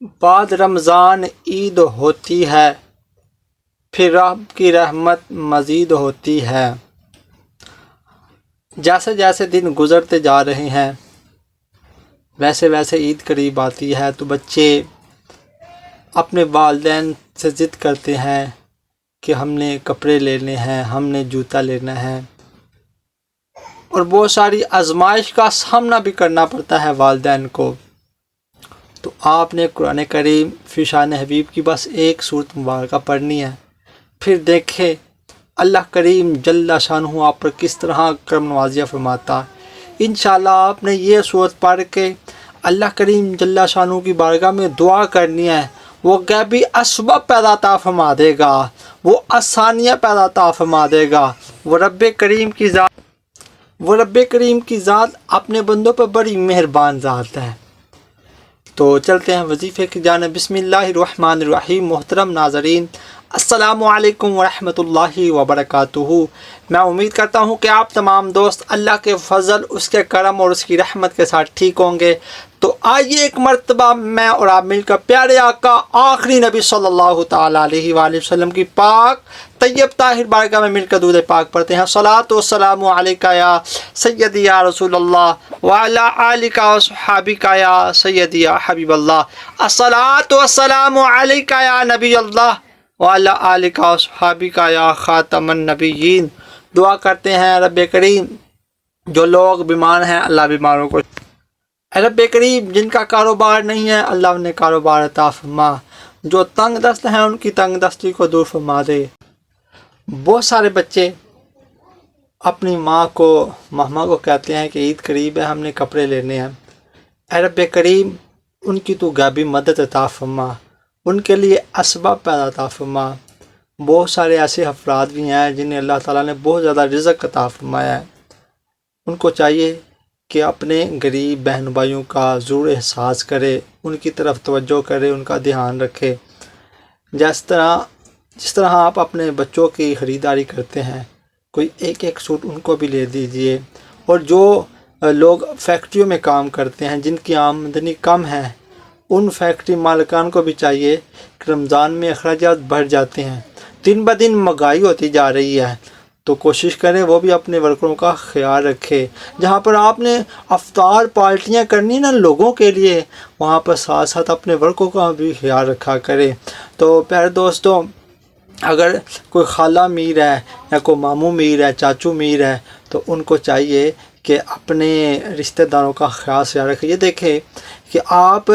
بعد رمضان عید ہوتی ہے، پھر رب کی رحمت مزید ہوتی ہے۔ جیسے جیسے دن گزرتے جا رہے ہیں ویسے ویسے عید قریب آتی ہے تو بچے اپنے والدین سے ضد کرتے ہیں کہ ہم نے کپڑے لینے ہیں، ہم نے جوتا لینا ہے، اور بہت ساری آزمائش کا سامنا بھی کرنا پڑتا ہے والدین کو۔ تو آپ نے قرآن کریم فی شان حبیب کی بس ایک سورت مبارکہ پڑھنی ہے، پھر دیکھیں اللہ کریم جل شانہ آپ پر کس طرح کرم نوازیاں فرماتا۔ انشاءاللہ آپ نے یہ سورت پڑھ کے اللہ کریم جل شانہ کی بارگاہ میں دعا کرنی ہے، وہ غیبی اسباب پیدا عطا فرما دے گا، وہ آسانیاں پیدا عطا فرما دے گا۔ وہ رب کریم کی ذات اپنے بندوں پر بڑی مہربان ذات ہے۔ تو چلتے ہیں وظیفے کی جانب۔ بسم اللہ الرحمن الرحیم۔ محترم ناظرین، السلام علیکم ورحمۃ اللہ وبرکاتہ۔ میں امید کرتا ہوں کہ آپ تمام دوست اللہ کے فضل، اس کے کرم اور اس کی رحمت کے ساتھ ٹھیک ہوں گے۔ تو آئیے ایک مرتبہ میں اور آپ مل کر پیارے آقا آخری نبی صلی اللہ تعالیٰ علیہ وآلہ وسلم کی پاک طیب طاہر بارگاہ میں مل کر درود پاک پڑھتے ہیں۔ صلاۃ و سلام علیکہ یا سیدی یا رسول اللہ وعلی آلک و صحابک یا سیدی یا حبیب اللہ۔ الصلاۃ والسلام علیکہ یا نبی اللہ وعلی آلک و صحابک یا خاتم النبیین۔ دعا کرتے ہیں رب کریم جو لوگ بیمار ہیں اللہ بیماروں کو، اے رب کریم جن کا کاروبار نہیں ہے اللہ انہیں کاروبار عطا فرما، جو تنگ دست ہیں ان کی تنگ دستی کو دور فرما دے۔ بہت سارے بچے اپنی ماں کو کہتے ہیں کہ عید قریب ہے، ہم نے کپڑے لینے ہیں۔ اے رب کریم ان کی تو غیبی مدد عطا فرما، ان کے لیے اسباب پیدا عطا فرما۔ بہت سارے ایسے افراد بھی ہیں جنہیں اللہ تعالیٰ نے بہت زیادہ رزق عطا فرمایا ہے، ان کو چاہیے کہ اپنے غریب بہن بھائیوں کا ضرور احساس کرے، ان کی طرف توجہ کرے، ان کا دھیان رکھے۔ جس طرح آپ اپنے بچوں کی خریداری کرتے ہیں، کوئی ایک ایک سوٹ ان کو بھی لے دیجئے۔ اور جو لوگ فیکٹریوں میں کام کرتے ہیں، جن کی آمدنی کم ہے، ان فیکٹری مالکان کو بھی چاہیے کہ رمضان میں اخراجات بڑھ جاتے ہیں، دن بہ دن مہنگائی ہوتی جا رہی ہے، تو کوشش کریں وہ بھی اپنے ورکروں کا خیال رکھے۔ جہاں پر آپ نے افطار پارٹیاں کرنی نا لوگوں کے لیے، وہاں پر ساتھ ساتھ اپنے ورکروں کا بھی خیال رکھا کرے۔ تو پیارے دوستوں، اگر کوئی خالہ میر ہے یا کوئی ماموں میر ہے، چاچو میر ہے، تو ان کو چاہیے کہ اپنے رشتہ داروں کا خاص خیال رکھیں۔ یہ دیکھیں کہ آپ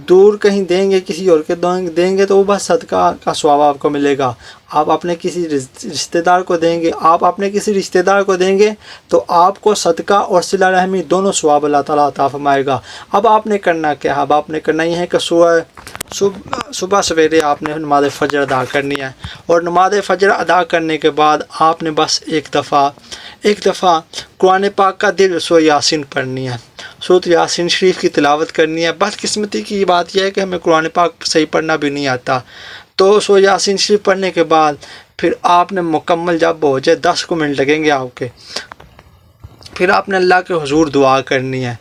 دور کہیں دیں گے، کسی اور کے دیں گے تو وہ بس صدقہ کا ثواب آپ کو ملے گا۔ آپ اپنے کسی رشتہ دار کو دیں گے، تو آپ کو صدقہ اور صلہ رحمی دونوں ثواب اللہ تعالیٰ عطا فرمائے گا۔ اب آپ نے کرنا کیا ہے؟ اب آپ نے کرنا یہ ہے کہ صبح سویرے آپ نے نماز فجر ادا کرنی ہے، اور نماز فجر ادا کرنے کے بعد آپ نے بس ایک دفعہ قرآن پاک کا دل سورہ یاسین پڑھنی ہے، سورۃ یاسین شریف کی تلاوت کرنی ہے۔ بدقسمتی کی بات یہ ہے کہ ہمیں قرآن پاک صحیح پڑھنا بھی نہیں آتا، تو سورۃ یاسین شریف پڑھنے کے بعد پھر آپ نے مکمل جب ہو جائے 10 منٹ لگیں گے آپ کے، پھر آپ نے اللہ کے حضور دعا کرنی ہے۔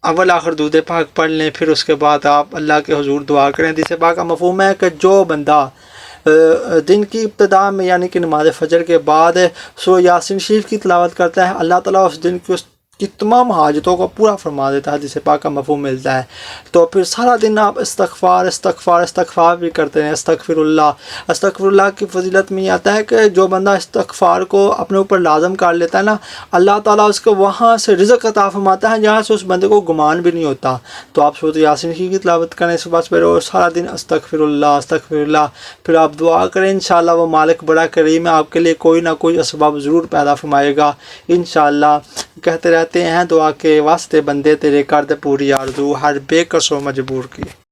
اول آخر درود پاک پڑھ لیں، پھر اس کے بعد آپ اللہ کے حضور دعا کریں۔ حدیث پاک کا مفہوم ہے کہ جو بندہ دن کی ابتدا میں یعنی کہ نماز فجر کے بعد سورہ یاسین شریف کی تلاوت کرتا ہے، اللہ تعالیٰ اس دن کی تمام حاجتوں کو پورا فرما دیتا ہے۔ حدیث پاک کا مفہوم ملتا ہے۔ تو پھر سارا دن آپ استغفار بھی کرتے ہیں۔ استغفر اللہ کی فضیلت میں یہ آتا ہے کہ جو بندہ استغفار کو اپنے اوپر لازم کر لیتا ہے نا، اللہ تعالیٰ اس کو وہاں سے رزق عطا فرماتا ہے جہاں سے اس بندے کو گمان بھی نہیں ہوتا۔ تو آپ سورۃ یاسین کی تلاوت کریں صبح سویرے، اور سارا دن استغفر اللہ، پھر آپ دعا کریں، انشاءاللہ وہ مالک بڑا کریم ہے، آپ کے لیے کوئی نہ کوئی اسباب ضرور پیدا فرمائے گا انشاءاللہ۔ کہتے رہتے ہیں دعا کے واسطے بندے تیرے کر دے پوری آرزو، ہر بے کس و مجبور کی۔